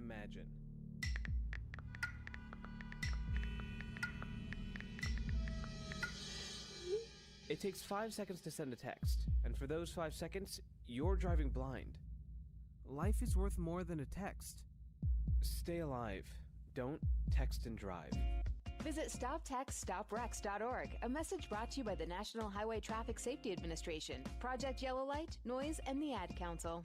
imagine. It takes 5 seconds to send a text, and for those 5 seconds, you're driving blind. Life is worth more than a text. Stay alive. Don't text and drive. Visit StopTextStopWrecks.org, a message brought to you by the National Highway Traffic Safety Administration, Project Yellow Light, Noise, and the Ad Council.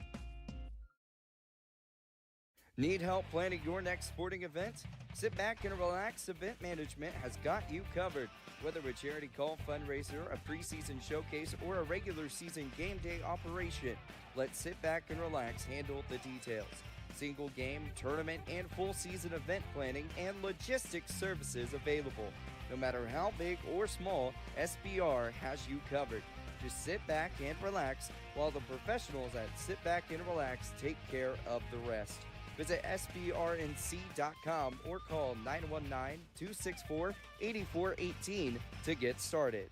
Need help planning your next sporting event? Sit back and relax. Event Management has got you covered. Whether a charity call, fundraiser, a preseason showcase, or a regular season game day operation, let Sit Back and Relax handle the details. Single game, tournament, and full season event planning and logistics services available. No matter how big or small, SBR has you covered. Just sit back and relax while the professionals at Sit Back and Relax take care of the rest. Visit SBRNC.com or call 919-264-8418 to get started.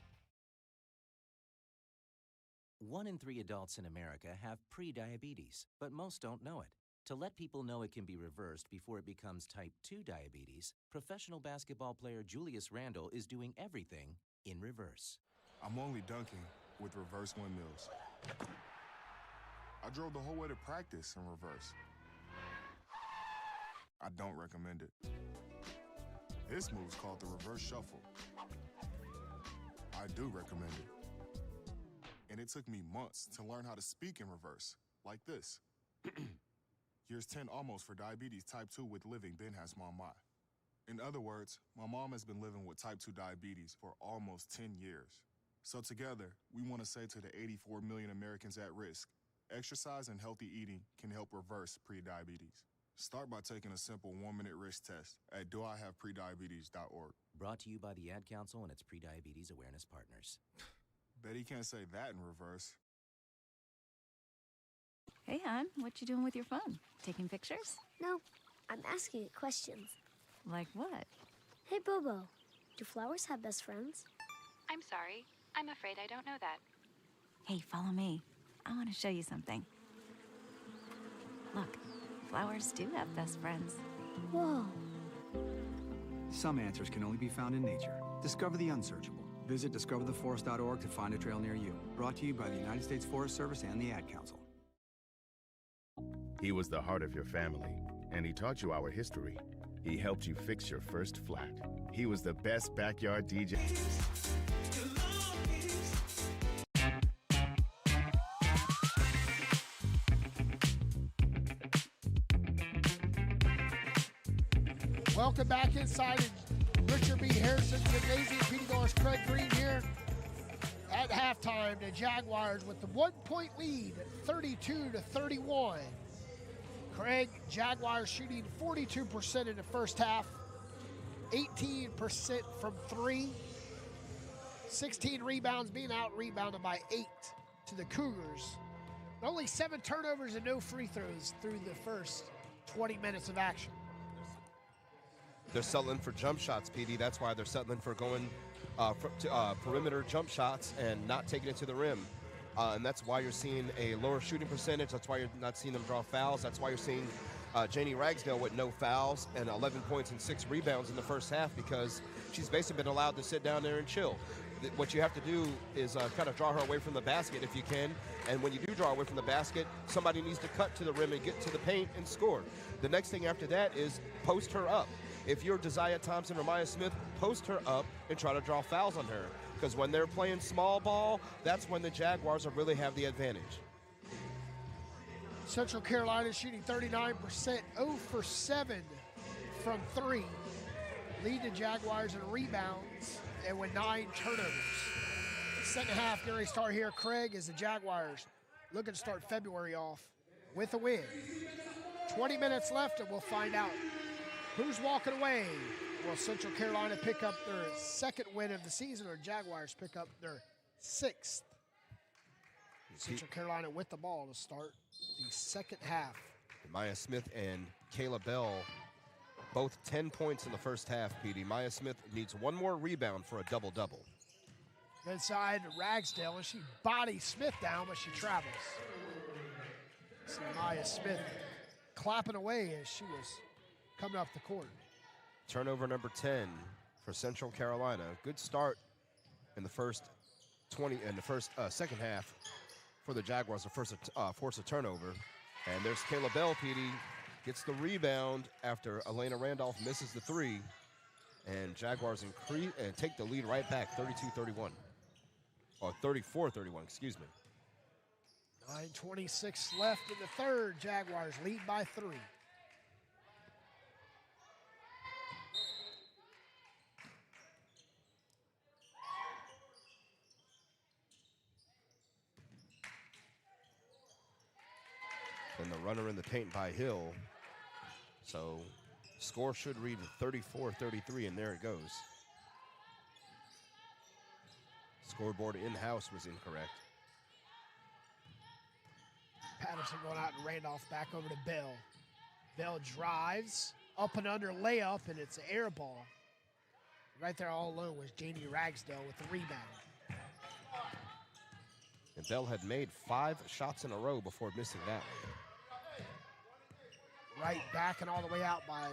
1 in 3 adults in America have prediabetes, but most don't know it. To let people know it can be reversed before it becomes type 2 diabetes, professional basketball player Julius Randle is doing everything in reverse. I'm only dunking with reverse windmills. I drove the whole way to practice in reverse. I don't recommend it. This move's called the reverse shuffle. I do recommend it. And it took me months to learn how to speak in reverse, like this. Years 10 almost for diabetes type 2 with living Ben has mama. In other words, my mom has been living with type 2 diabetes for almost 10 years. So together, we want to say to the 84 million Americans at risk, exercise and healthy eating can help reverse prediabetes. Start by taking a simple 1-minute risk test at doihaveprediabetes.org. Brought to you by the Ad Council and its prediabetes awareness partners. Bet he can't say that in reverse. Hey, hon, what you doing with your phone? Taking pictures? No, I'm asking it questions. Like what? Hey, Bobo, do flowers have best friends? I'm sorry. I'm afraid I don't know that. Hey, follow me. I want to show you something. Look, flowers do have best friends. Whoa. Some answers can only be found in nature. Discover the unsearchable. Visit discovertheforest.org to find a trail near you. Brought to you by the United States Forest Service and the Ad Council. He was the heart of your family, and he taught you our history. He helped you fix your first flat. He was the best backyard DJ. Welcome back inside Richard B. Harrison Gymnasium. Petey Norris, Craig Green here. At halftime, the Jaguars with the 1-point lead, 32-31. Craig, Jaguars shooting 42% in the first half, 18% from 3, 16 rebounds, being out-rebounded by 8 to the Cougars. Only 7 turnovers and no free throws through the first 20 minutes of action. They're settling for jump shots, PD. That's why they're settling for going perimeter jump shots and not taking it to the rim. And that's why you're seeing a lower shooting percentage. That's why you're not seeing them draw fouls. That's why you're seeing Janie Ragsdale with no fouls and 11 points and 6 rebounds in the first half, because she's basically been allowed to sit down there and chill. What you have to do is kind of draw her away from the basket if you can. And when you do draw away from the basket, somebody needs to cut to the rim and get to the paint and score. The next thing after that is post her up. If you're Desire Thompson or Maya Smith, post her up and try to draw fouls on her. Because when they're playing small ball, that's when the Jaguars will really have the advantage. Central Carolina shooting 39%, 0 for 7 from 3. Lead the Jaguars in rebounds and with 9 turnovers. Second half, getting ready to start here, Craig, is the Jaguars looking to start February off with a win. 20 minutes left and we'll find out who's walking away. Will Central Carolina pick up their second win of the season, or Jaguars pick up their 6th? Central Carolina with the ball to start the second half. Maya Smith and Kayla Bell, both 10 points in the first half, PD. Maya Smith needs 1 more rebound for a double-double. Inside Ragsdale, and she bodies Smith down, but she travels. See Maya Smith clapping away as she was coming up the court. Turnover number 10 for Central Carolina. Good start in the first second half for the Jaguars. The first force a turnover. And there's Kayla Bell, PD, gets the rebound after Elena Randolph misses the three. And Jaguars increase and take the lead right back, 32-31. Or 34-31, excuse me. 9:26 left in the third. Jaguars lead by 3. And the runner in the paint by Hill. So score should read 34-33, and there it goes. Scoreboard in-house was incorrect. Patterson going out and Randolph back over to Bell. Bell drives, up and under layup, and it's an air ball. Right there all alone was Janie Ragsdale with the rebound. And Bell had made 5 shots in a row before missing that one. Right back and all the way out by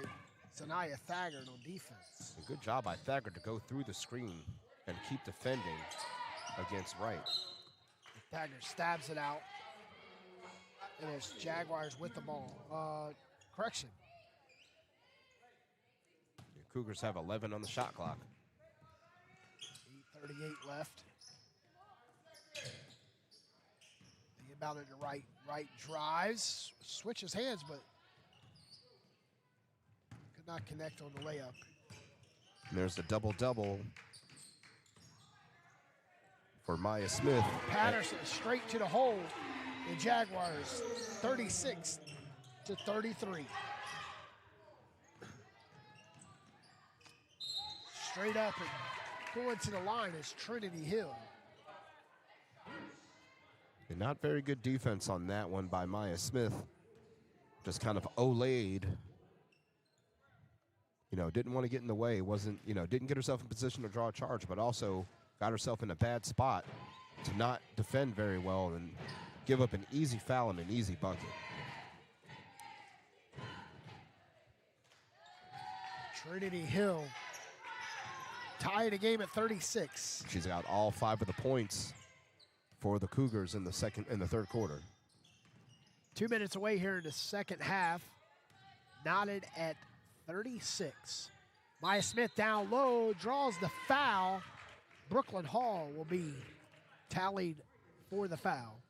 Zanaya Thaggart on defense. A good job by Thaggart to go through the screen and keep defending against Wright. Thaggart stabs it out. And it's Jaguars with the ball. Correction. The Cougars have 11 on the shot clock. 8:38 left. The inbound into Wright. Wright drives, switches hands, but could not connect on the layup. And there's the double-double for Maya Smith. Patterson straight to the hole. The Jaguars 36-33. Straight up and going to the line is Trinity Hill. And not very good defense on that one by Maya Smith. Just kind of olayed. Didn't want to get in the way. Didn't get herself in position to draw a charge, but also got herself in a bad spot to not defend very well and give up an easy foul and an easy bucket. Trinity Hill tied the game at 36. She's got all 5 of the points for the Cougars in the third quarter. 2 minutes away here in the second half. Knotted at 36. Maya Smith down low, draws the foul. Brooklyn Hall will be tallied for the foul.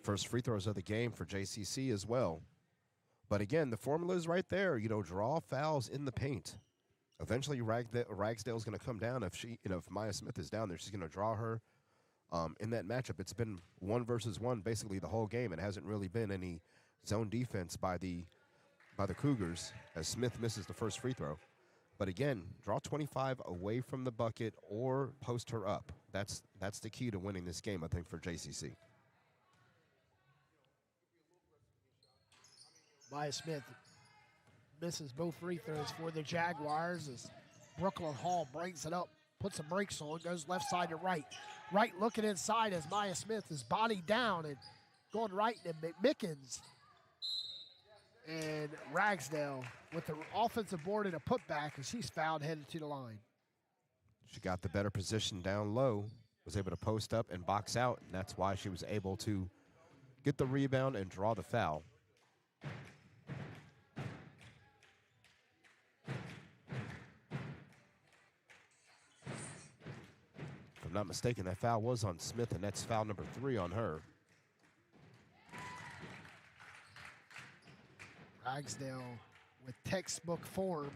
First free throws of the game for JCC as well. But again, the formula is right there. Draw fouls in the paint. Eventually, Ragsdale's going to come down. If Maya Smith is down there, she's going to draw her. In that matchup, it's been 1 versus 1 basically the whole game. It hasn't really been any zone defense by the Cougars as Smith misses the first free throw. But again, draw 25 away from the bucket or post her up. That's the key to winning this game, I think, for JCC. Maya Smith misses both free throws for the Jaguars as Brooklyn Hall brings it up, puts some brakes on, goes left side to right. Right looking inside as Maya Smith is bodied down and going right to McMickens. And Ragsdale with the offensive board and a putback as she's fouled headed to the line. She got the better position down low, was able to post up and box out, and that's why she was able to get the rebound and draw the foul. If I'm not mistaken, that foul was on Smith, and that's foul number 3 on her. Ragsdale with textbook form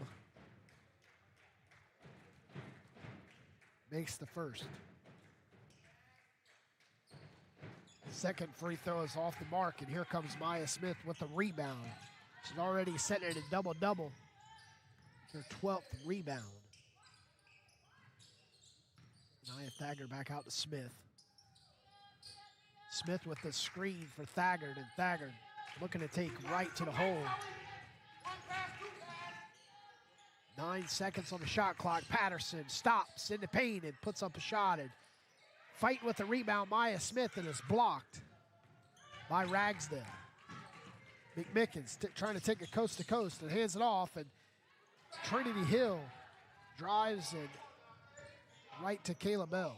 makes the first. Second free throw is off the mark, and here comes Maya Smith with the rebound. She's already setting it a double-double. Her 12th rebound. Nia Thaggart back out to Smith. Smith with the screen for Thaggart, and Thaggart looking to take right to the hole. 9 seconds on the shot clock. Patterson stops in the paint and puts up a shot. And fighting with the rebound, Maya Smith, and is blocked by Ragsdale. McMickens trying to take it coast to coast and hands it off, and Trinity Hill drives and right to Kayla Bell.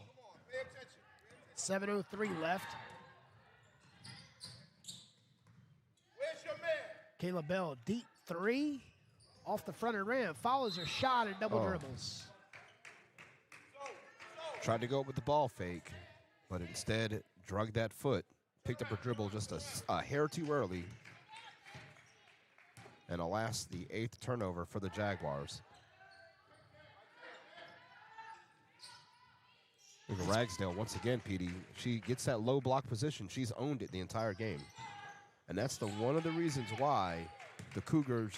7:03 left. Kayla Bell, deep three off the front of the rim, follows her shot and double dribbles. Tried to go with the ball fake, but instead drug that foot, picked up her dribble just a hair too early. And alas, the 8th turnover for the Jaguars. Look at Ragsdale once again, PD. She gets that low block position. She's owned it the entire game. And that's one of the reasons why the Cougars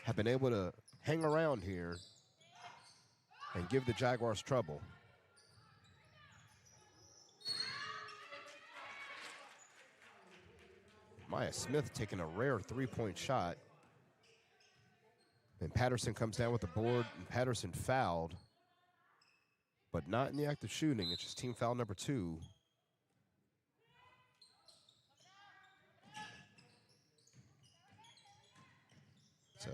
have been able to hang around here and give the Jaguars trouble. Maya Smith taking a rare three-point shot. And Patterson comes down with the board, and Patterson fouled, but not in the act of shooting. It's just team foul number 2. So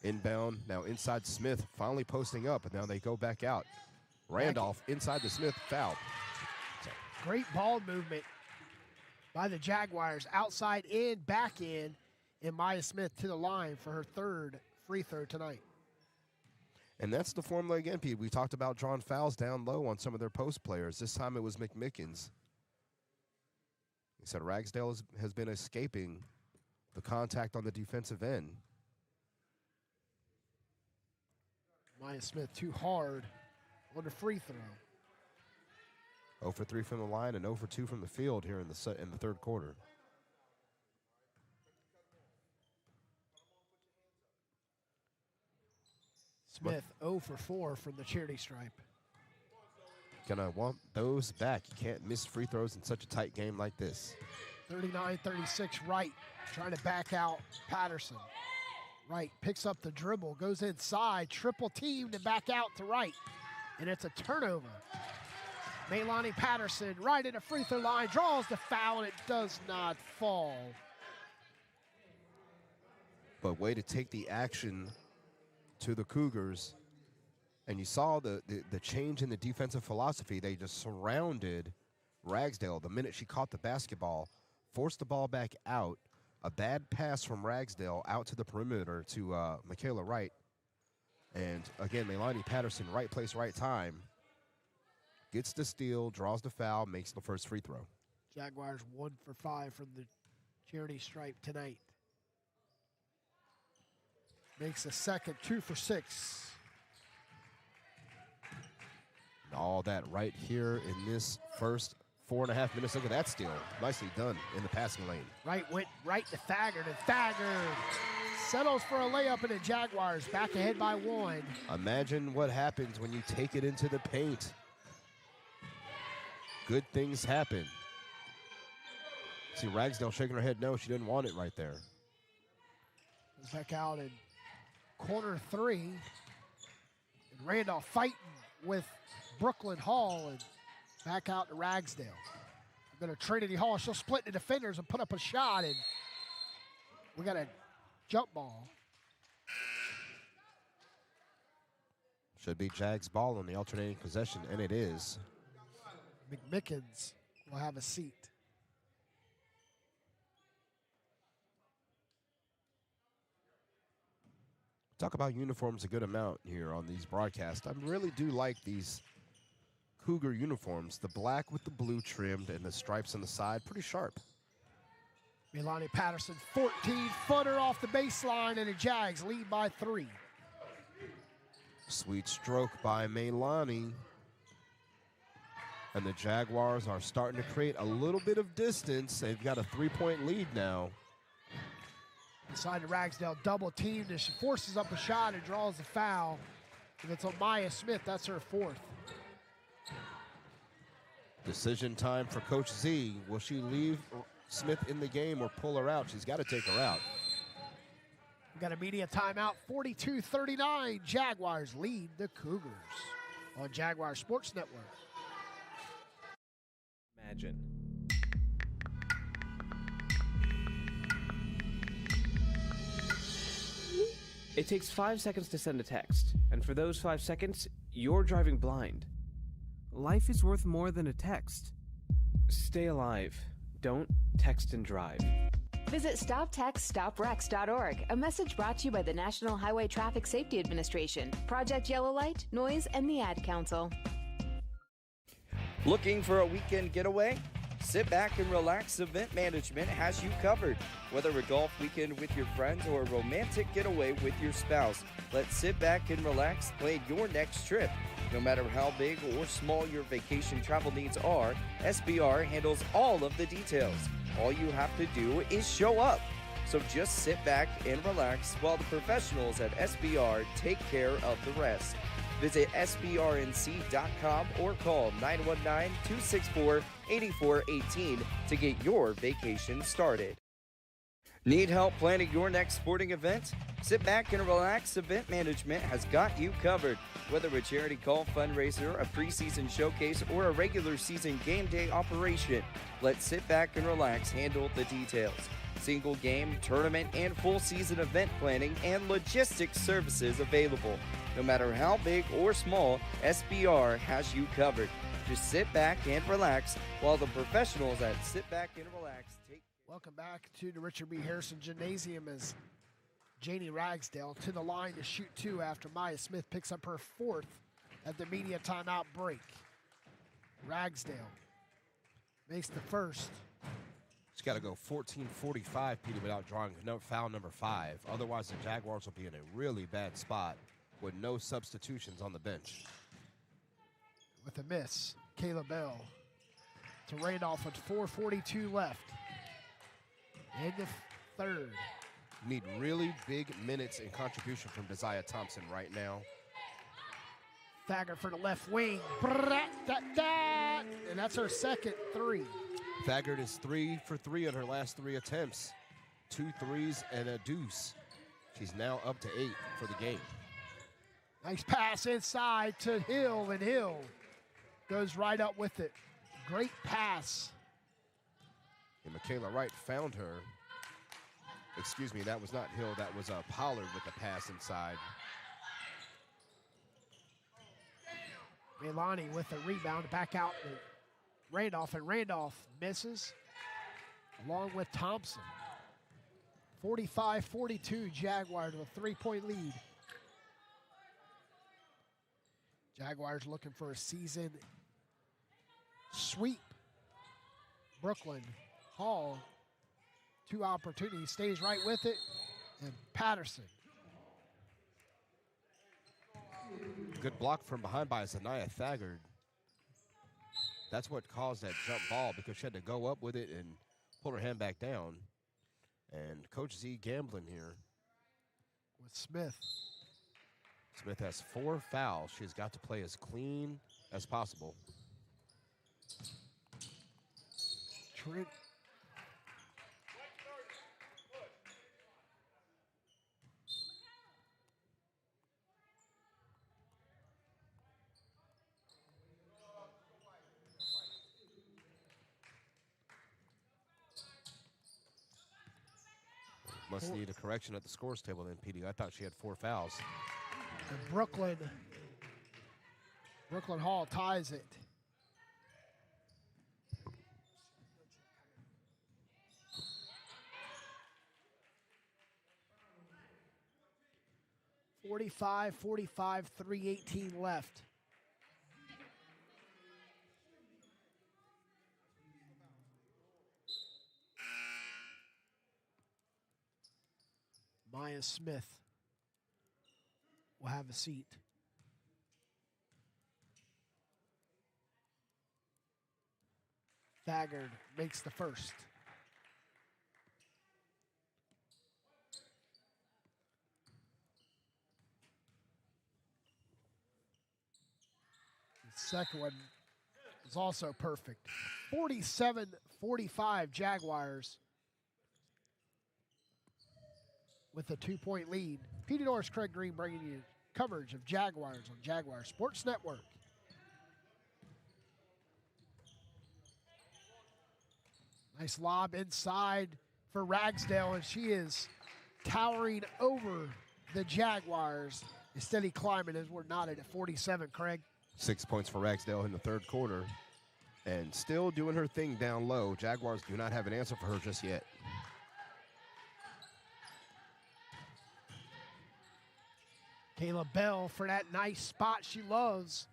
inbound, now inside Smith, finally posting up, and now they go back out. Randolph inside the Smith, foul. Great ball movement by the Jaguars, outside in, back in, and Maya Smith to the line for her 3rd free throw tonight. And that's the formula again, Pete. We talked about drawing fouls down low on some of their post players. This time it was McMickens. He said Ragsdale has been escaping the contact on the defensive end. Maya Smith too hard on the free throw. 0 for 3 from the line and 0 for 2 from the field here in the 3rd quarter. Smith 0 for 4 from the charity stripe. Gonna want those back. You can't miss free throws in such a tight game like this. 39-36 Wright trying to back out Patterson. Wright picks up the dribble, goes inside, triple team to back out to Wright. And it's a turnover. Maylani Patterson right at the free throw line, draws the foul, and it does not fall. But way to take the action to the Cougars. And you saw the change in the defensive philosophy. They just surrounded Ragsdale the minute she caught the basketball, forced the ball back out. A bad pass from Ragsdale out to the perimeter to Michaela Wright. And again, Maylani Patterson, right place, right time. Gets the steal, draws the foul, makes the first free throw. Jaguars 1 for 5 from the charity stripe tonight. Makes a second 2 for 6. And all that right here in this first 4.5 minutes. Look at that steal. Nicely done in the passing lane. Wright went right to Thagard, and Thagard settles for a layup, and the Jaguars back ahead by 1. Imagine what happens when you take it into the paint. Good things happen. See Ragsdale shaking her head no, she didn't want it right there. Goes back out in corner 3. And Randolph fighting with Brooklyn Hall, and back out to Ragsdale. We're going to Trinity Hall. She'll split the defenders and put up a shot, and we got a jump ball. Should be Jags ball on the alternating possession, and it is. McMickens will have a seat. Talk about uniforms a good amount here on these broadcasts. I really do like these Cougar uniforms. The black with the blue trimmed and the stripes on the side, pretty sharp. Maylani Patterson, 14-footer off the baseline, and the Jags lead by 3. Sweet stroke by Maylani. And the Jaguars are starting to create a little bit of distance. They've got a 3-point lead now. Inside to Ragsdale, double teamed, and she forces up a shot and draws the foul. And it's on Maya Smith, that's her 4th. Decision time for Coach Z. Will she leave Smith in the game or pull her out? She's got to take her out. We got a media timeout, 42-39. Jaguars lead the Cougars on Jaguar Sports Network. Imagine. It takes 5 seconds to send a text, and for those 5 seconds, you're driving blind. Life is worth more than a text. Stay alive. Don't text and drive. Visit StopTextStopWrecks.org, a message brought to you by the National Highway Traffic Safety Administration, Project Yellow Light, Noise, and the Ad Council. Looking for a weekend getaway? Sit back and relax. Event Management has you covered. Whether a golf weekend with your friends or a romantic getaway with your spouse, let's sit back and relax, plan your next trip. No matter how big or small your vacation travel needs are, SBR handles all of the details. All you have to do is show up. So just sit back and relax while the professionals at SBR take care of the rest. Visit sbrnc.com or call 919-264-8418 to get your vacation started. Need help planning your next sporting event? Sit back and relax. Event Management has got you covered. Whether a charity golf fundraiser, a preseason showcase, or a regular season game day operation, let Sit Back and Relax handle the details. Single game, tournament, and full season event planning and logistics services available. No matter how big or small, SBR has you covered. Just sit back and relax while the professionals at Sit Back and Relax take. Welcome back to the Richard B. Harrison Gymnasium as Janie Ragsdale to the line to shoot two after Maya Smith picks up her fourth at the media timeout break. Ragsdale makes the first. She's got to go 14-45, Petey, without drawing foul number 5. Otherwise, the Jaguars will be in a really bad spot with no substitutions on the bench. With a miss, Kayla Bell to Randolph with 4:42 left in the third. Need really big minutes and contribution from Desire Thompson right now. Thaggart for the left wing. And that's her second three. Thaggart is 3 for 3 on her last 3 attempts. 2 threes and a deuce. She's now up to 8 for the game. Nice pass inside to Hill, and Hill goes right up with it. Great pass. And Michaela Wright found her. Excuse me, that was not Hill. That was Pollard with the pass inside. Milani with the rebound back out to Randolph, and Randolph misses along with Thompson. 45-42, Jaguars with a 3-point lead. Jaguars looking for a season sweep. Brooklyn Hall, 2 opportunities, stays right with it, and Patterson. Good block from behind by Zanaya Thaggart. That's what caused that jump ball, because she had to go up with it and pull her hand back down. And Coach Z gambling here. With Smith. Smith has 4 fouls. She's got to play as clean as possible. Trent. Must need a correction at the scores table then, PD. I thought she had 4 fouls. And Brooklyn Hall ties it. .45, 3:18 left. Maya Smith will have a seat. Thaggart makes the first. The second one is also perfect. 47-45 Jaguars with a 2-point lead. Petey Norris, Craig Green bringing you coverage of Jaguars on Jaguar Sports Network. Nice lob inside for Ragsdale, and she is towering over the Jaguars is steady climbing as we're knotted at 47, Craig. 6 points for Ragsdale in the third quarter. And still doing her thing down low. Jaguars do not have an answer for her just yet. Kayla Bell for that nice spot she loves.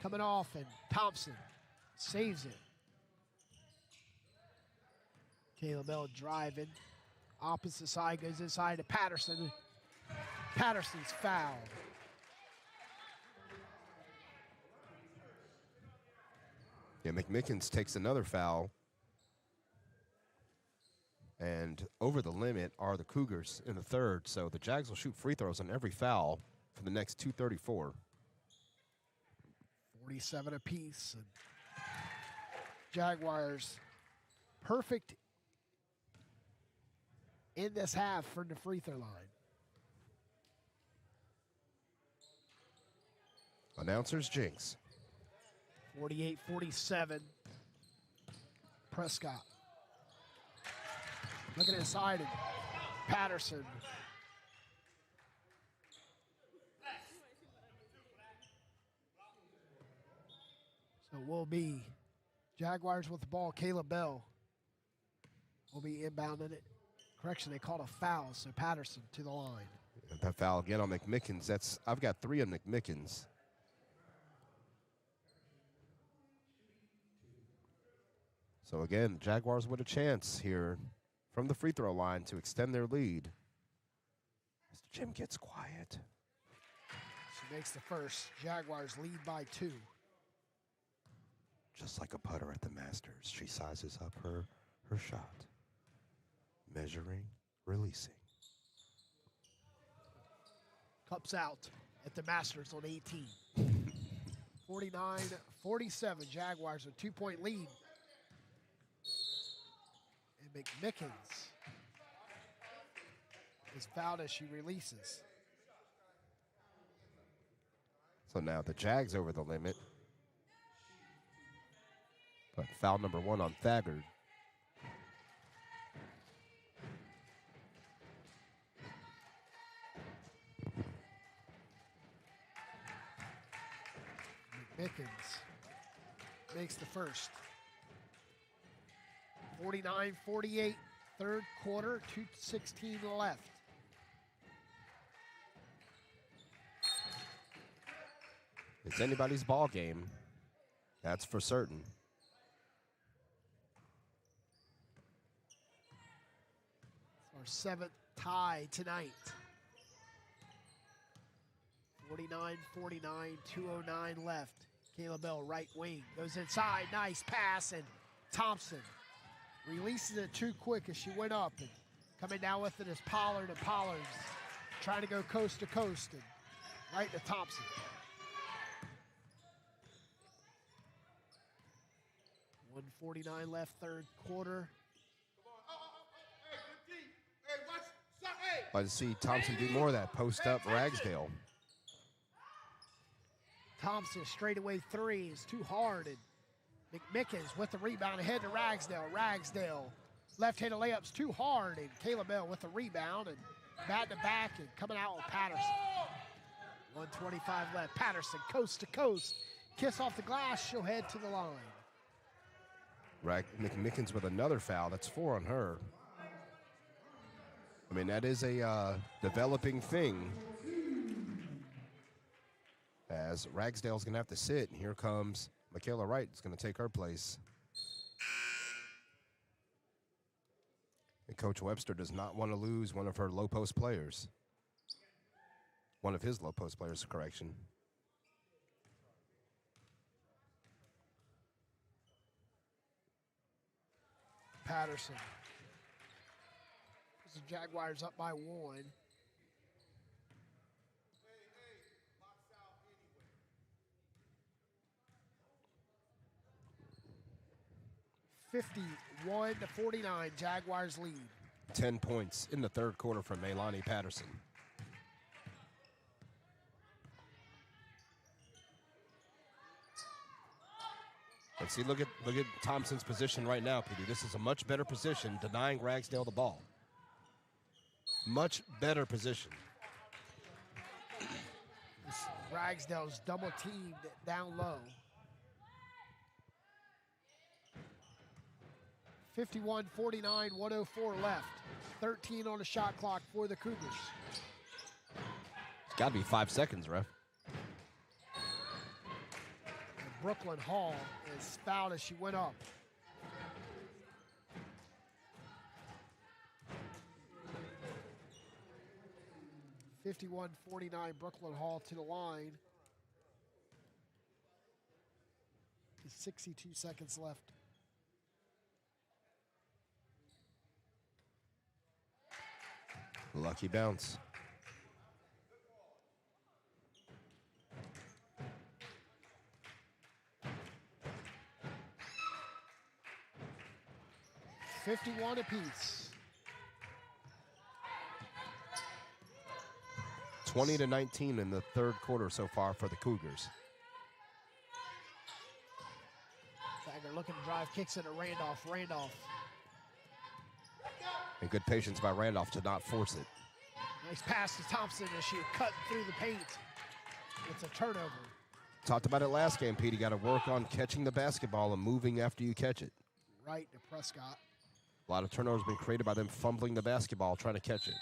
Coming off, and Thompson saves it. Kayla Bell driving. Opposite side goes inside to Patterson. Patterson's fouled. Yeah, McMickens takes another foul. And over the limit are the Cougars in the third. So the Jags will shoot free throws on every foul for the next 2:34. 47 apiece. And Jaguars perfect in this half from the free throw line. Announcers jinx. 48-47. Prescott. Looking inside, and Patterson. So we'll be Jaguars with the ball. Kayla Bell will be inbounding it. Correction, they called a foul, so Patterson to the line. That foul again on McMickens. I've got 3 on McMickens. So again, Jaguars with a chance here from the free throw line to extend their lead. Mr. Jim gets quiet. She makes the first. Jaguars lead by 2. Just like a putter at the Masters, she sizes up her shot. Measuring, releasing. Cups out at the Masters on 18. 49-47. Jaguars a 2-point lead. And McMickens is fouled as she releases. So now the Jags over the limit. But foul number 1 on Thagard. McMickens makes the first. 49-48, third quarter, 2:16 left. It's anybody's ball game. That's for certain. Our 7th tie tonight. 49-49, 2:09 left. Kayla Bell, right wing, goes inside, nice pass, and Thompson releases it too quick as she went up, and coming down with it is Pollard, and Pollard's trying to go coast to coast, and right to Thompson. .149 left, third quarter. I see Thompson do more of that post up Ragsdale. Thompson straightaway 3 is too hard, and McMickens with the rebound ahead to Ragsdale. Ragsdale left-handed layups too hard, and Kayla Bell with the rebound and back to back and coming out with Patterson. 1:25 left. Patterson coast to coast. Kiss off the glass. She'll head to the line. McMickens with another foul. That's 4 on her. I mean, that is a developing thing. As Ragsdale's going to have to sit, and here comes Michaela Wright. Is going to take her place. And Coach Webster does not want to lose one of her low post players. One of his low post players, correction. Patterson. The Jaguars up by 1. 51-49, Jaguars lead. 10 points in the third quarter from Maylani Patterson. And see, look at Thompson's position right now, PD. This is a much better position, denying Ragsdale the ball. Much better position. Ragsdale's double teamed down low. 51-49, 104 left. 13 on the shot clock for the Cougars. It's got to be 5 seconds, ref. And Brooklyn Hall is fouled as she went up. (51-49) Brooklyn Hall to the line. 62 seconds left. Lucky bounce. (51 apiece). 20-19 in the third quarter so far for the Cougars. They're looking to drive, kicks into Randolph. Randolph. And good patience by Randolph to not force it. Nice pass to Thompson as she cut through the paint. It's a turnover. Talked about it last game, Pete. You got to work on catching the basketball and moving after you catch it. Right to Prescott. A lot of turnovers been created by them fumbling the basketball, trying to catch it.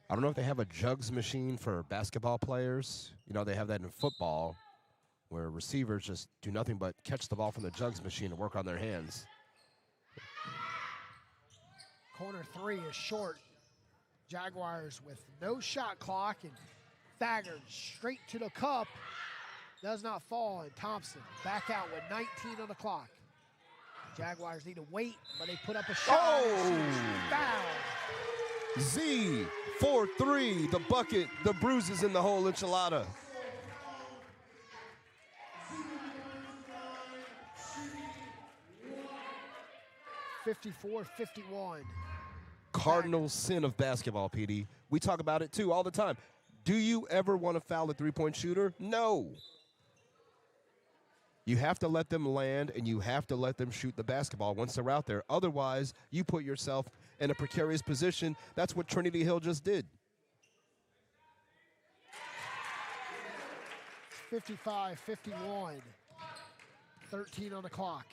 I don't know if they have a jugs machine for basketball players. You know, they have that in football where receivers just do nothing but catch the ball from the jugs machine and work on their hands. Corner three is short. Jaguars with no shot clock, and Thagard straight to the cup. Does not fall, and Thompson back out with 19 on the clock. Jaguars need to wait, but they put up a shot. Oh! Foul. Z, 4-3, the bucket, the bruises in the whole enchilada. (54-51). Cardinal sin of basketball, PD. We talk about it too all the time. Do you ever want to foul a three-point shooter? No. You have to let them land, and you have to let them shoot the basketball once they're out there. Otherwise, you put yourself in a precarious position. That's what Trinity Hill just did. 55-51. 13 on the clock.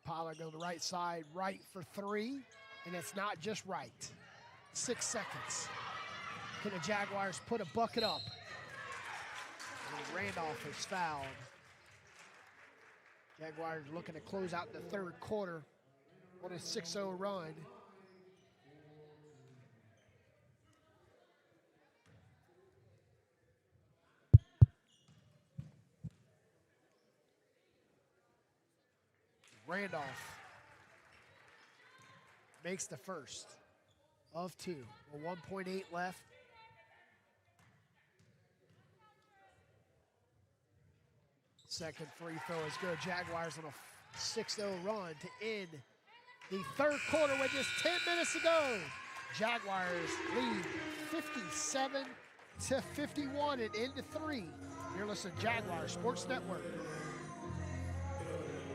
Pollard on the right side, right for three, and it's not just right. 6 seconds. Can the Jaguars put a bucket up? And Randolph is fouled. Jaguars looking to close out the third quarter on a 6-0 run. Randolph makes the first of two. With 1.8 left. Second free throw is good. Jaguars on a 6-0 run to end the third quarter with just 10 minutes to go. Jaguars lead 57-51 and into three. You're listening to Jaguars Sports Network.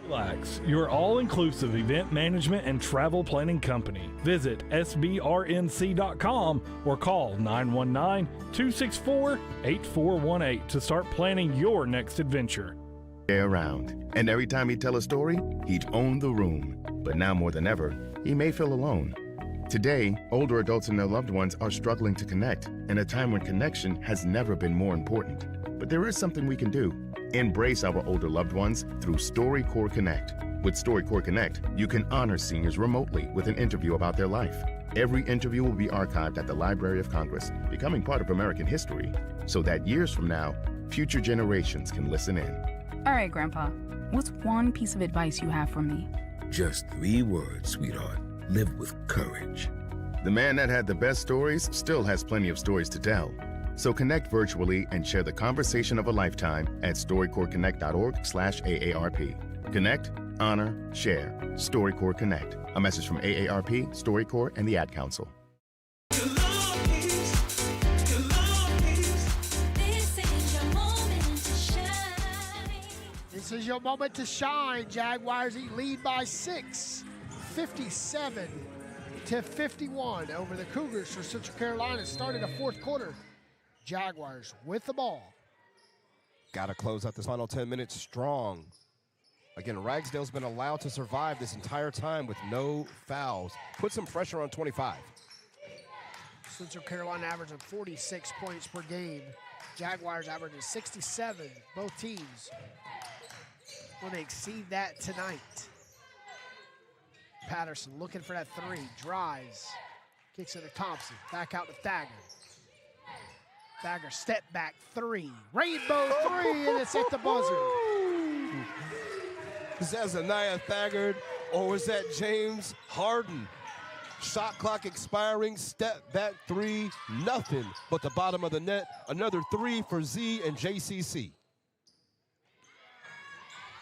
Relax, your all-inclusive event management and travel planning company. Visit sbrnc.com or call 919-264-8418 to start planning your next adventure. Around, and every time he'd tell a story, he'd own the room. But now more than ever, he may feel alone. Today, older adults and their loved ones are struggling to connect, in a time when connection has never been more important. But there is something we can do. Embrace our older loved ones through StoryCorps Connect. With StoryCorps Connect, you can honor seniors remotely with an interview about their life. Every interview will be archived at the Library of Congress, becoming part of American history, so that years from now, future generations can listen in. All right, Grandpa, what's one piece of advice you have for me? Just 3 words, sweetheart. Live with courage. The man that had the best stories still has plenty of stories to tell. So connect virtually and share the conversation of a lifetime at StoryCorpsConnect.org/AARP. Connect, honor, share. StoryCorps Connect. A message from AARP, StoryCorps, and the Ad Council. This is your moment to shine. Jaguars lead by 6. 57-51 over the Cougars for Central Carolina. Started the fourth quarter. Jaguars with the ball. Got to close out this final 10 minutes strong. Again, Ragsdale's been allowed to survive this entire time with no fouls. Put some pressure on 25. Central Carolina averaging 46 points per game. Jaguars averaging 67. Both teams want to exceed that tonight. Patterson looking for that three. Drives. Kicks it to Thompson. Back out to Thagard. Thagard step back three. Rainbow three, and it's at the buzzer. Is that Zanaya Thagard or was that James Harden? Shot clock expiring, step back three, nothing but the bottom of the net. Another three for Z and JCC.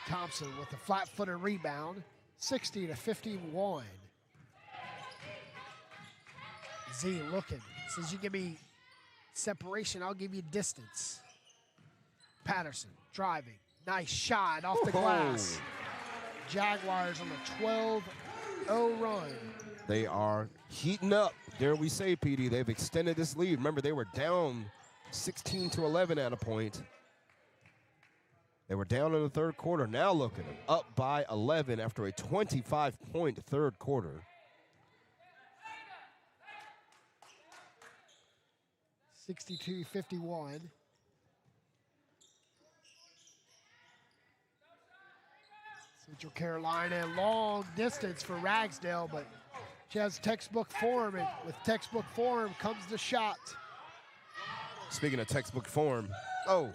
Thompson with the flat-footed rebound, 60-51. Z looking, says you give me separation, I'll give you distance. Patterson driving, nice shot off the glass. Jaguars on a 12-0 run. They are heating up. Dare we say, PD, they've extended this lead. Remember, they were down 16-11 at a point. They were down in the third quarter. Now look at them, up by 11 after a 25-point third quarter. 62-51. Central Carolina, long distance for Ragsdale, but she has textbook form, and with textbook form comes the shot. Speaking of textbook form, but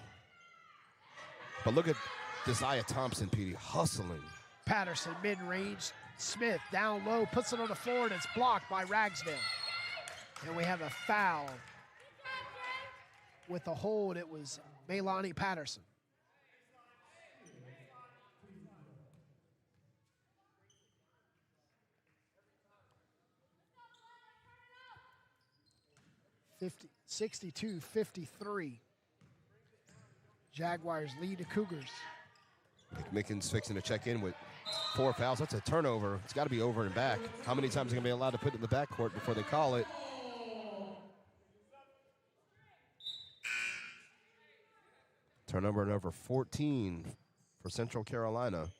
look at Desire Thompson, PD, hustling. Patterson, mid-range. Smith down low, puts it on the floor, and it's blocked by Ragsdale. And we have a foul. With the hold, it was Maylani Patterson. – 62-53. Jaguars lead the Cougars. McMickens fixing to check in with 4 fouls. That's a turnover. It's got to be over and back. How many times are going to be allowed to put it in the backcourt before they call it? Turnover number 14 for Central Carolina.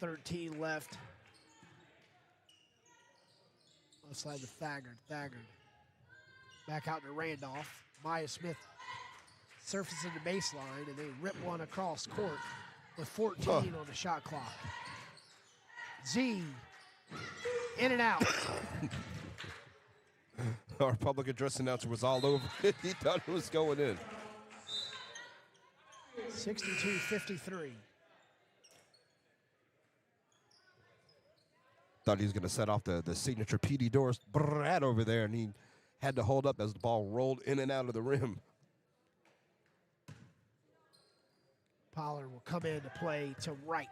.13 left. Left side to Thagard. Thagard. Back out to Randolph. Maya Smith surfaces the baseline, and they rip one across court with 14 on the shot clock. Z in and out. Our public address announcer was all over it. He thought it was going in. 62-53. Thought he was going to set off the signature PD Doris Brad over there, and he had to hold up as the ball rolled in and out of the rim. Pollard will come into play to right.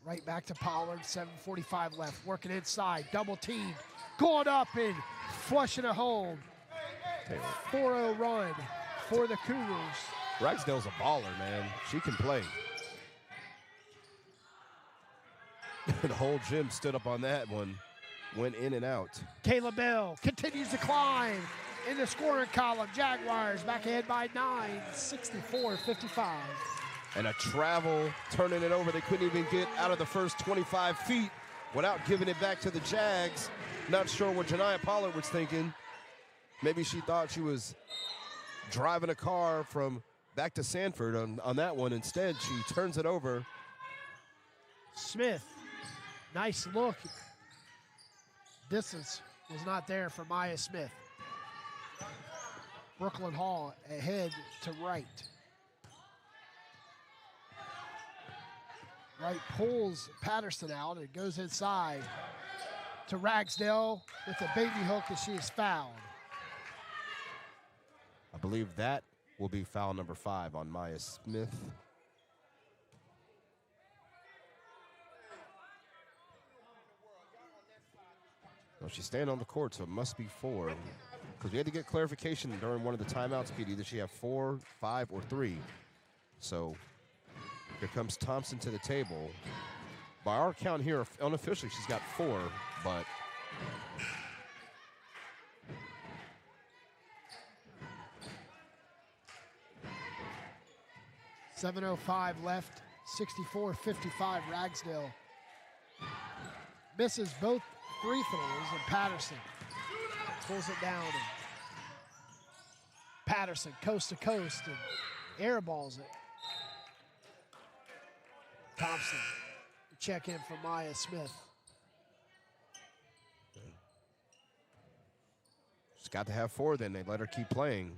Right back to Pollard, 7:45 left. Working inside, double teamed. Going up and flushing it home. 4-0 run for the Cougars. Ragsdale's a baller, man. She can play. The whole gym stood up on that one. Went in and out. Kayla Bell continues to climb in the scoring column. Jaguars back ahead by 9, 64-55. And a travel, turning it over. They couldn't even get out of the first 25 feet without giving it back to the Jags. Not sure what Janiyah Pollard was thinking. Maybe she thought she was driving a car from back to Sanford on that one. Instead, she turns it over. Smith, nice look. Distance was not there for Maya Smith. Brooklyn Hall ahead to right. Wright pulls Patterson out and goes inside to Ragsdale with a baby hook, and she is fouled. I believe that will be foul number 5 on Maya Smith. Well, she's standing on the court, so it must be 4. Because we had to get clarification during one of the timeouts, PD. Did she have 4, 5, or 3? So here comes Thompson to the table. By our count here, unofficially, she's got 4, but 7:05 left, 64-55 Ragsdale. Misses both free throws, and Patterson pulls it down. And Patterson coast to coast and airballs it. Thompson, check in for Maya Smith. She's got to have 4 then. They let her keep playing.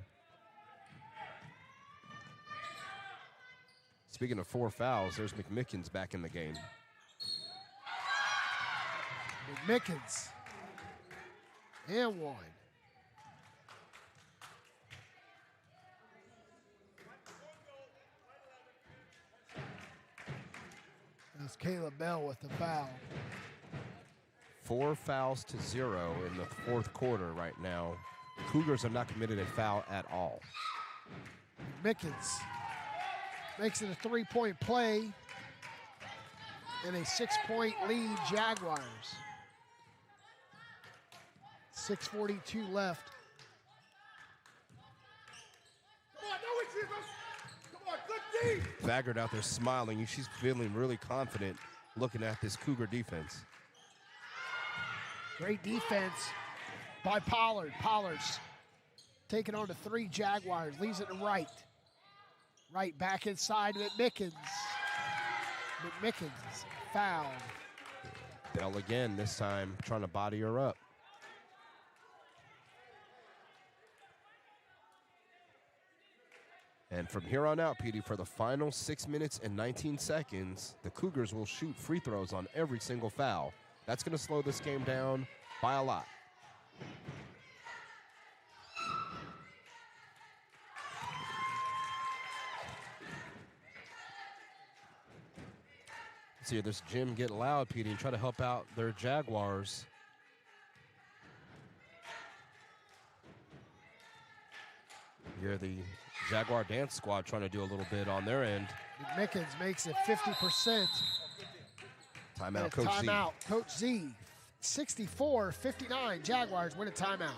Speaking of 4 fouls, there's McMickens back in the game. McMickens. And 1. That's Kayla Bell with the foul. 4 fouls to 0 in the 4th quarter right now. Cougars have not committed a foul at all. McMickens makes it a 3-point play and a 6-point lead Jaguars. 6:42 left. Baggert out there smiling. She's feeling really confident looking at this Cougar defense. Great defense by Pollard. Pollard's taking on to 3 Jaguars. Leaves it to right. Right back inside McMickens. McMickens foul. Bell again, this time trying to body her up. And from here on out, PD, for the final 6 minutes and 19 seconds, the Cougars will shoot free throws on every single foul. That's going to slow this game down by a lot. Let's hear this gym get loud, PD, and try to help out their Jaguars. Here the Jaguar dance squad trying to do a little bit on their end. McMickens makes it 50%. Timeout, Coach Z. Timeout, Coach Z. 64-59, Jaguars win a timeout.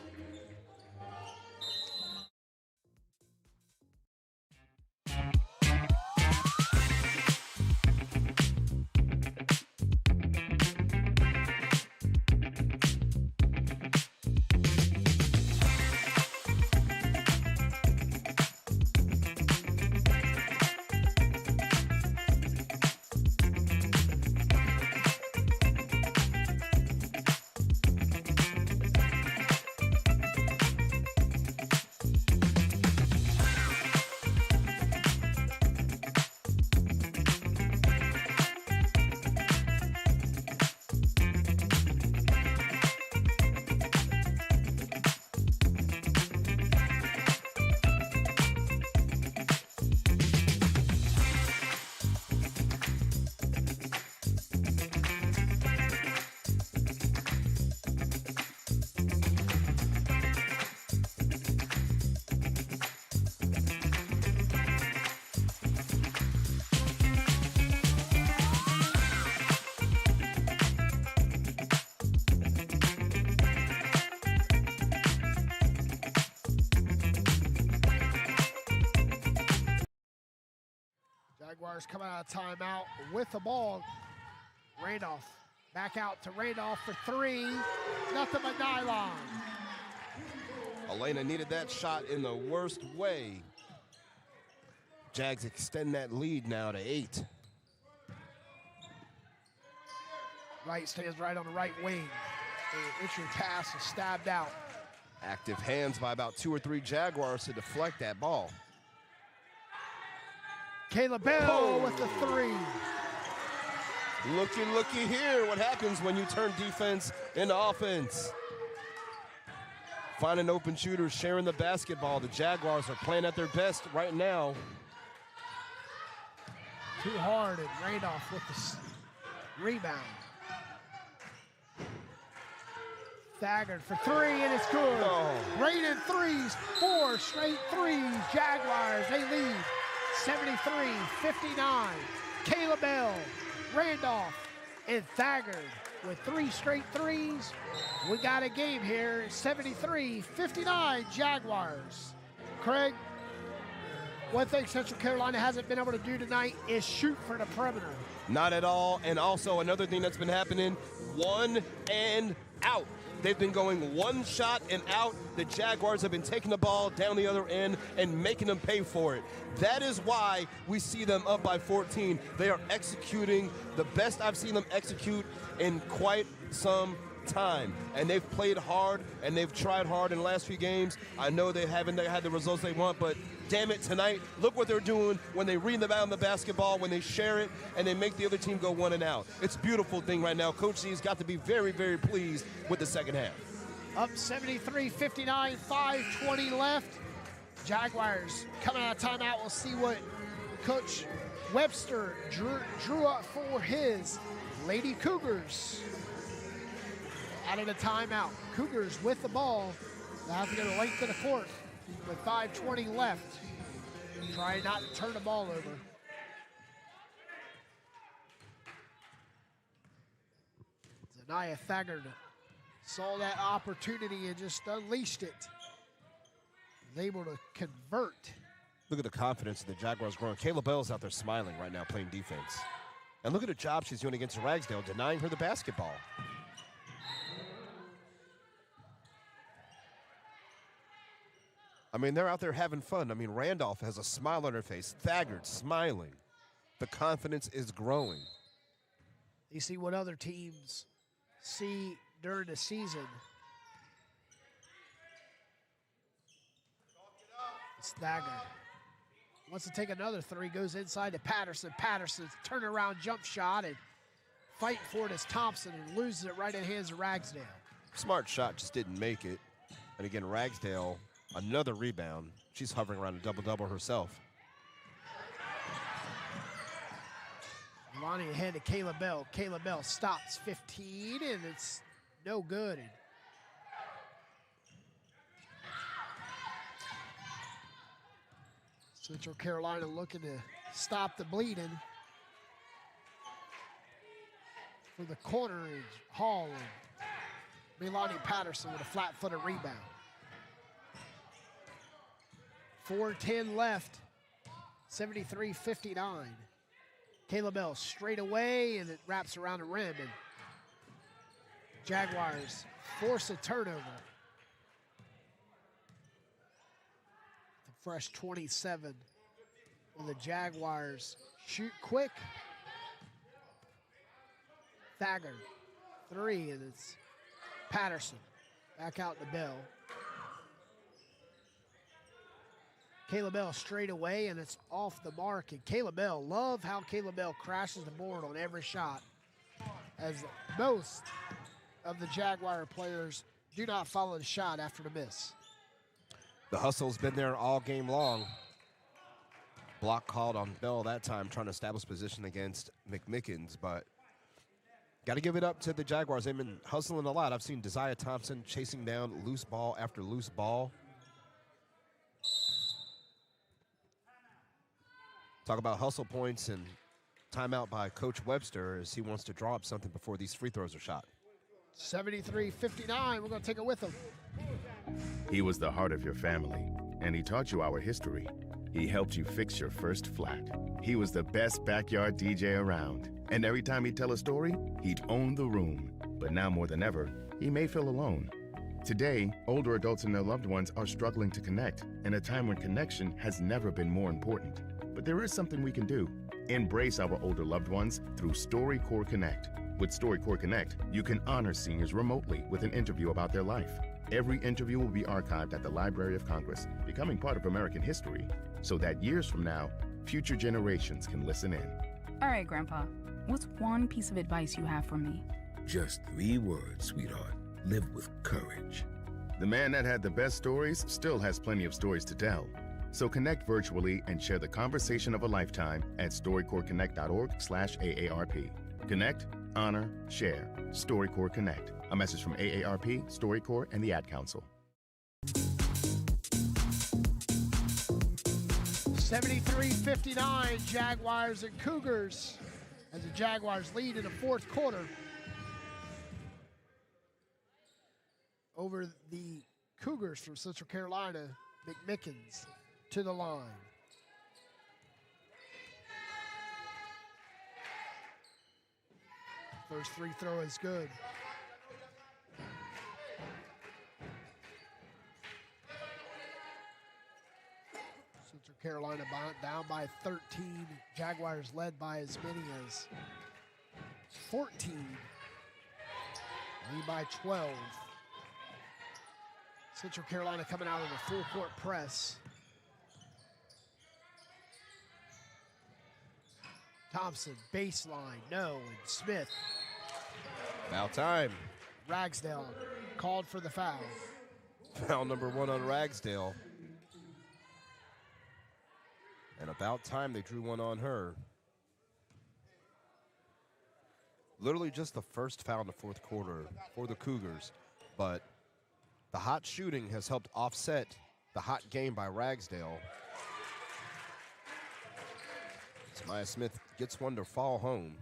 Jaguars coming out of timeout with the ball. Randolph back out to Randolph for 3. Nothing but nylon. Elena needed that shot in the worst way. Jags extend that lead now to 8. Wright stands right on the right wing. The entry pass is stabbed out. Active hands by about 2 or 3 Jaguars to deflect that ball. Kayla Bell with the 3. Looky here. What happens when you turn defense into offense? Finding open shooters, sharing the basketball. The Jaguars are playing at their best right now. Too hard, and Randolph with the rebound. Thagard for three, and it's good. Oh. Raining threes, 4 straight threes. Jaguars, they lead 73-59. Caleb Bell, Randolph, and Thagard with 3 straight threes. We got a game here, 73-59 Jaguars. Craig, one thing Central Carolina hasn't been able to do tonight is shoot for the perimeter. Not at all. And also another thing that's been happening, 1 and out. They've been going 1 shot and out. The Jaguars have been taking the ball down the other end and making them pay for it. That is why we see them up by 14. They are executing the best I've seen them execute in quite some time. And they've played hard and they've tried hard in the last few games. I know they haven't had the results they want, but damn it, tonight, look what they're doing when they read about the basketball, when they share it, and they make the other team go 1 and out. It's a beautiful thing right now. Coach C's got to be very, very pleased with the second half. Up 73-59, 5:20 left. Jaguars coming out of timeout. We'll see what Coach Webster drew up for his Lady Cougars. Out of the timeout. Cougars with the ball. They have to go the length of the court with 5:20 left. Try not to turn the ball over. Zanaya Thagard saw that opportunity and just unleashed it. Was able to convert. Look at the confidence of the Jaguars growing. Caleb Bell's out there smiling right now playing defense. And look at the job she's doing against Ragsdale, denying her the basketball. I mean, they're out there having fun. I mean, Randolph has a smile on her face. Thagard smiling. The confidence is growing. You see what other teams see during the season. It's Thagard. Wants to take another three, goes inside to Patterson. Patterson's turnaround jump shot and fight for it as Thompson and loses it right in the hands of Ragsdale. Smart shot, just didn't make it. And again, Ragsdale, another rebound. She's hovering around a double-double herself. Lonnie ahead to Caleb Bell. Caleb Bell stops 15, and it's no good. Central Carolina looking to stop the bleeding. For the corner is Hall and Milani Patterson with a flat-footed rebound. 4:10 left, 73-59. Caleb Bell straight away, and it wraps around the rim, and Jaguars force a turnover. The fresh 27. Will the Jaguars shoot quick? Thagard, three, and it's Patterson. Back out to Bell. Caleb Bell straight away, and it's off the mark. And Caleb Bell, love how Caleb Bell crashes the board on every shot, as most of the Jaguar players do not follow the shot after the miss. The hustle's been there all game long. Block called on Bell that time, trying to establish position against McMickens, but got to give it up to the Jaguars. They've been hustling a lot. I've seen Desire Thompson chasing down loose ball after loose ball. Talk about hustle points and timeout by Coach Webster as he wants to draw up something before these free throws are shot. 73-59, we're going to take it with him. He was the heart of your family, and he taught you our history. He helped you fix your first flat. He was the best backyard DJ around, and every time he'd tell a story, he'd own the room. But now more than ever, he may feel alone. Today, older adults and their loved ones are struggling to connect, in a time when connection has never been more important. But there is something we can do. Embrace our older loved ones through StoryCorps Connect. With StoryCorps Connect, you can honor seniors remotely with an interview about their life. Every interview will be archived at the Library of Congress, becoming part of American history, so that years from now, future generations can listen in. All right, Grandpa, what's one piece of advice you have for me? Just 3 words, sweetheart. Live with courage. The man that had the best stories still has plenty of stories to tell. So connect virtually and share the conversation of a lifetime at StoryCorpsConnect.org/AARP. Connect, honor, share. StoryCorps Connect. A message from AARP, StoryCorps, and the Ad Council. 73-59, Jaguars and Cougars, as the Jaguars lead in the fourth quarter over the Cougars from Central Carolina. McMickens to the line. First free throw is good. Central Carolina down by 13. Jaguars led by as many as 14. Lead by 12. Central Carolina coming out of a full court press. Thompson, baseline, no, and Smith. Foul time. Ragsdale called for the foul. Foul number 1 on Ragsdale. And about time they drew one on her. Literally just the first foul in the fourth quarter for the Cougars, but the hot shooting has helped offset the hot game by Ragsdale. So Maya Smith gets one to fall home.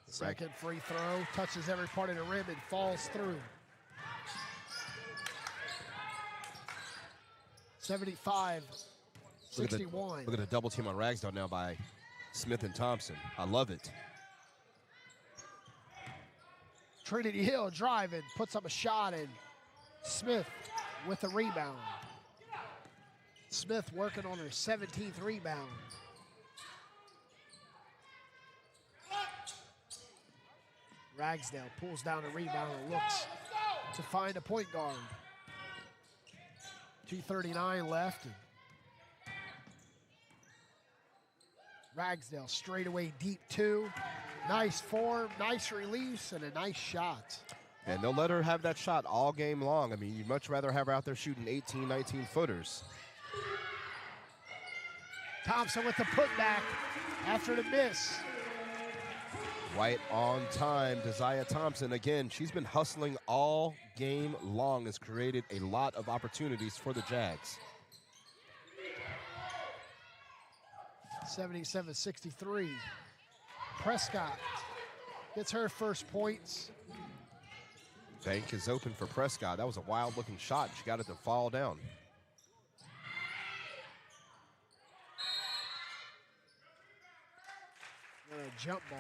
Second free throw, touches every part of the rim and falls through. 75-61. Look at the double team on Ragsdale now by Smith and Thompson. I love it. Trinity Hill driving, puts up a shot, and Smith with the rebound. Smith working on her 17th rebound. Ragsdale pulls down a rebound and looks to find a point guard. 2:39 left. And Ragsdale straight away deep 2. Nice form, nice release, and a nice shot. And they'll let her have that shot all game long. I mean, you'd much rather have her out there shooting 18, 19 footers. Thompson with the putback after the miss. Right on time, Desire Thompson. Again, she's been hustling all game long, has created a lot of opportunities for the Jags. 77-63. Prescott gets her first points. Bank is open for Prescott. That was a wild-looking shot. She got it to fall down. And a jump ball.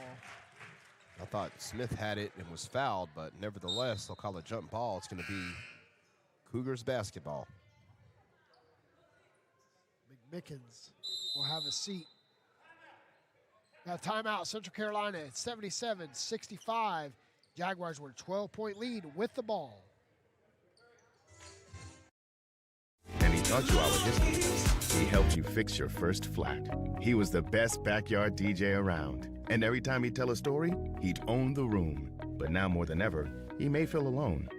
I thought Smith had it and was fouled, but nevertheless, they'll call it jump ball. It's going to be Cougars basketball. McMickens will have a seat. Got a timeout, Central Carolina at 77-65. Jaguars were a 12-point lead with the ball. And he taught you our history. He helped you fix your first flat. He was the best backyard DJ around. And every time he'd tell a story, he'd own the room. But now more than ever, he may feel alone.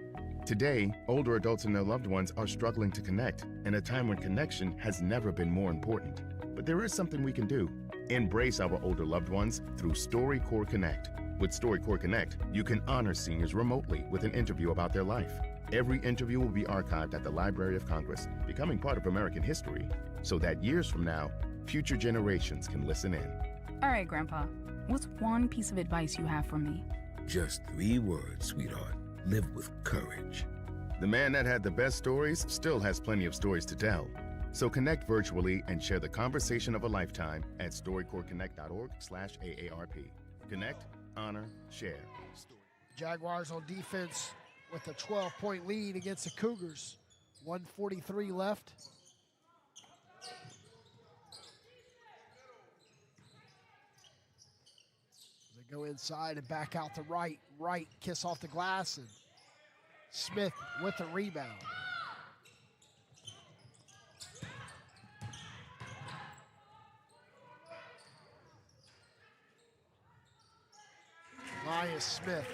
Today, older adults and their loved ones are struggling to connect, in a time when connection has never been more important. But there is something we can do. Embrace our older loved ones through StoryCorps Connect. With StoryCorps Connect, you can honor seniors remotely with an interview about their life. Every interview will be archived at the Library of Congress, becoming part of American history, so that years from now, future generations can listen in. All right, Grandpa, what's one piece of advice you have for me? Just 3 words, sweetheart. Live with courage. The man that had the best stories still has plenty of stories to tell. So connect virtually and share the conversation of a lifetime at StoryCorpsConnect.org/AARP. Connect, honor, share. Jaguars on defense with a 12-point lead against the Cougars. 1:43 left. They go inside and back out to right. Right, kiss off the glass, and Smith with the rebound. Maya Smith.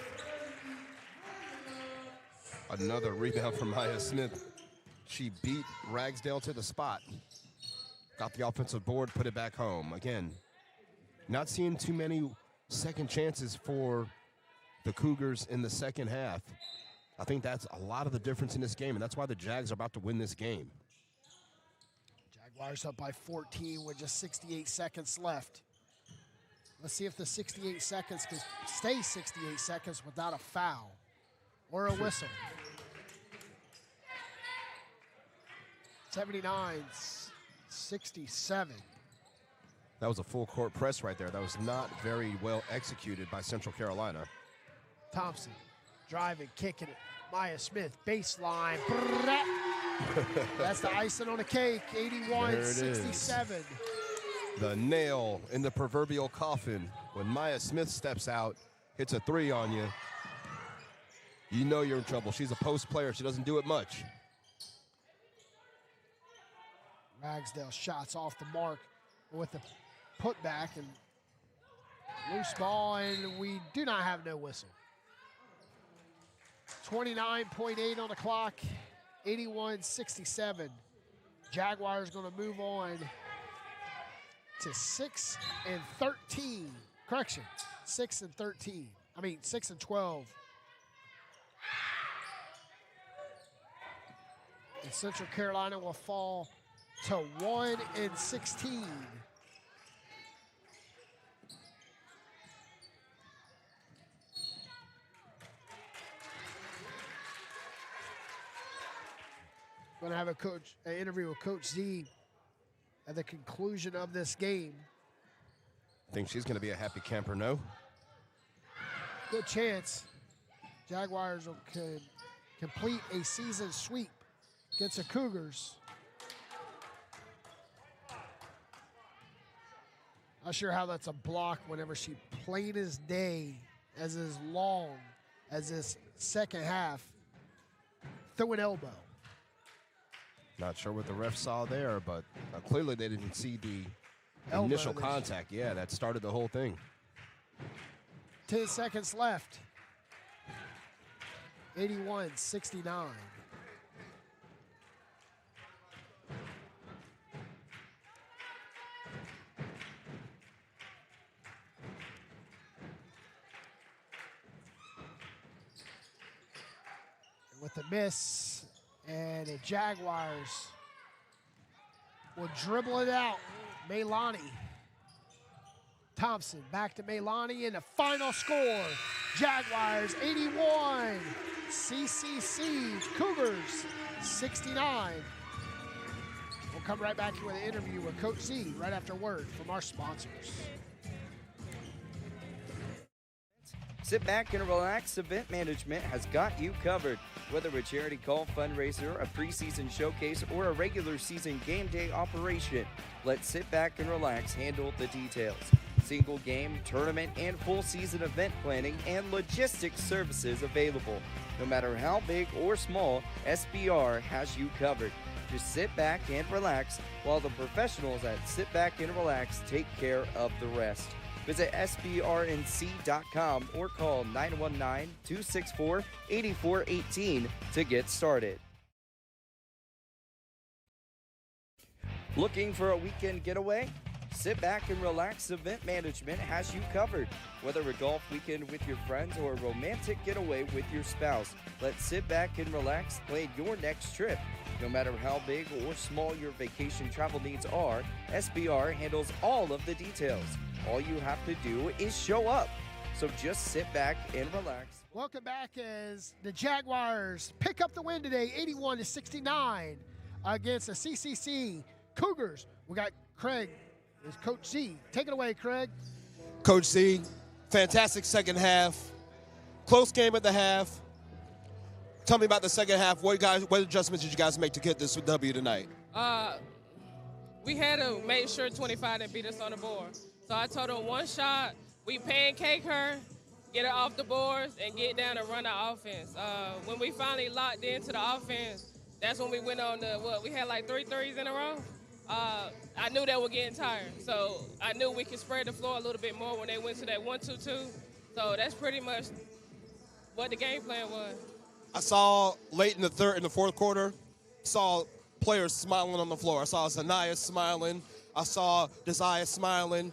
Another rebound from Maya Smith. She beat Ragsdale to the spot. Got the offensive board, put it back home. Again, not seeing too many second chances for the Cougars in the second half. I think that's a lot of the difference in this game, and that's why the Jags are about to win this game. Jaguars up by 14 with just 68 seconds left. Let's see if the 68 seconds can stay 68 seconds without a foul or a whistle. 79-67. That was a full court press right there. That was not very well executed by Central Carolina. Thompson driving, kicking it. Maya Smith, baseline. That's the icing on the cake, 81-67. The nail in the proverbial coffin. When Maya Smith steps out, hits a three on you, you know you're in trouble. She's a post player. She doesn't do it much. Ragsdale shots off the mark with the putback and loose ball, and we do not have no whistle. 29.8 on the clock, 81-67. Jaguars going to move on to 6-13. Correction, 6-13. I mean 6-12. And Central Carolina will fall to 1-16. Going to have an interview with Coach Z at the conclusion of this game. Think she's going to be a happy camper, no? Good chance. Jaguars could complete a season sweep against the Cougars. Not sure how that's a block whenever she plain as day, as long as this second half. Throw an elbow. Not sure what the ref saw there, but clearly they didn't see the Elbow initial contact. Yeah, that started the whole thing. 10 seconds left. 81-69. And with the miss, and the Jaguars will dribble it out. Maylani. Thompson back to Maylani, and the final score, Jaguars 81, CCC Cougars 69. We'll come right back here with an interview with Coach Z right after word from our sponsors. Sit back and relax. Event Management has got you covered. Whether a charity call, fundraiser, a preseason showcase, or a regular season game day operation, let Sit Back and Relax handle the details. Single game, tournament, and full season event planning and logistics services available. No matter how big or small, SBR has you covered. Just sit back and relax while the professionals at Sit Back and Relax take care of the rest. Visit SBRNC.com or call 919-264-8418 to get started. Looking for a weekend getaway? Sit Back and Relax Event Management has you covered. Whether a golf weekend with your friends or a romantic getaway with your spouse, let Sit Back and Relax plan your next trip. No matter how big or small your vacation travel needs are, SBR handles all of the details. All you have to do is show up. So just sit back and relax. Welcome back as the Jaguars pick up the win today, 81-69 against the CCC Cougars. We got Craig as Coach Z. Take it away, Craig. Coach Z, fantastic second half. Close game at the half. Tell me about the second half. What adjustments did you guys make to get this W tonight? We had to make sure 25 didn't beat us on the board. So I told them one shot, we pancake her, get her off the boards, and get down and run our offense. When we finally locked into the offense, that's when we went on we had like 3 threes in a row. I knew they were getting tired. So I knew we could spread the floor a little bit more when they went to that 1-2-2. So that's pretty much what the game plan was. I saw late in the fourth quarter, saw players smiling on the floor. I saw Zanaya smiling. I saw Desire smiling.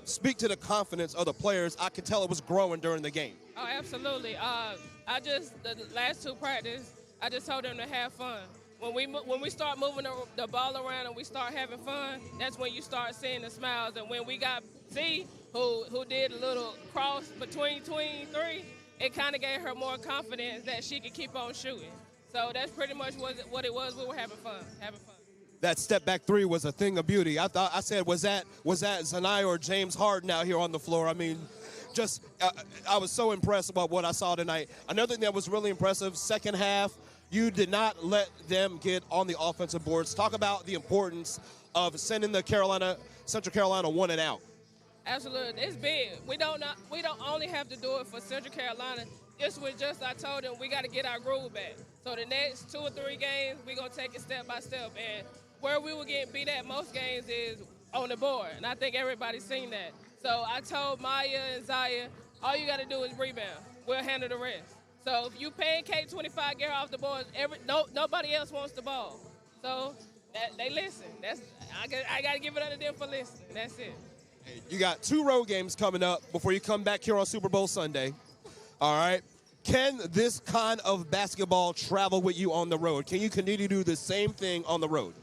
Speak to the confidence of the players. I could tell it was growing during the game. Oh, absolutely. The last 2 practices, I just told them to have fun. When we start moving the ball around and we start having fun, that's when you start seeing the smiles. And when we got Z, who did a little cross between 3, it kind of gave her more confidence that she could keep on shooting. So that's pretty much what it was. We were having fun. That step back 3 was a thing of beauty. I said, was that Zanaya or James Harden out here on the floor? I mean, I was so impressed about what I saw tonight. Another thing that was really impressive, second half, you did not let them get on the offensive boards. Talk about the importance of sending the Central Carolina 1 and out. Absolutely, it's big. We don't only have to do it for Central Carolina. This was just, I told them, we got to get our groove back. So the next 2 or 3 games, we're going to take it step by step. And where we were getting beat at most games is on the board. And I think everybody's seen that. So I told Maya and Zaya, all you got to do is rebound. We'll handle the rest. So if you pancake 25, get her off the board, nobody else wants the ball. So they listen. I got to give it up to them for listening. That's it. You got 2 road games coming up before you come back here on Super Bowl Sunday. All right. Can this kind of basketball travel with you on the road? Can you continue to do the same thing on the road?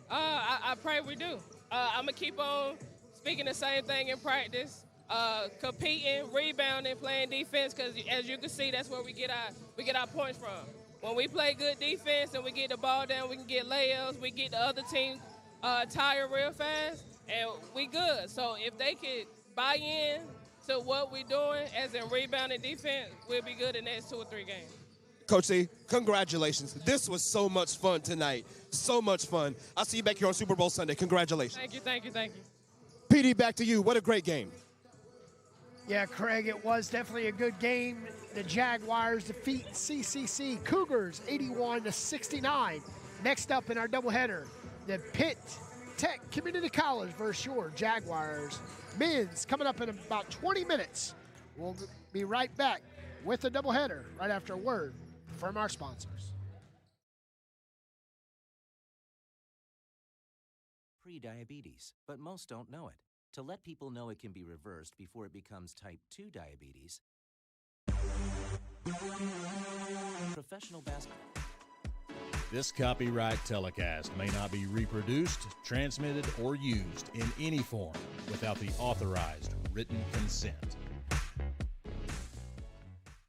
I pray we do. I'm going to keep on speaking the same thing in practice, competing, rebounding, playing defense, because as you can see, that's where we get our points from. When we play good defense and we get the ball down, we can get layups, we get the other team tired real fast, and we good. So if they could buy in to what we're doing as in rebounding defense, we'll be good in the next 2 or 3 games. Coach C, congratulations. This was so much fun tonight. So much fun. I'll see you back here on Super Bowl Sunday. Congratulations. Thank you. PD, back to you. What a great game. Yeah, Craig, it was definitely a good game. The Jaguars defeat CCC Cougars 81-69. Next up in our doubleheader, the Pitt Tech Community College versus your Jaguars. Men's coming up in about 20 minutes. We'll be right back with the doubleheader right after a word from our sponsors. Pre-diabetes, but most don't know it. To let people know it can be reversed before it becomes type 2 diabetes, professional basketball. This copyright telecast may not be reproduced, transmitted, or used in any form without the authorized written consent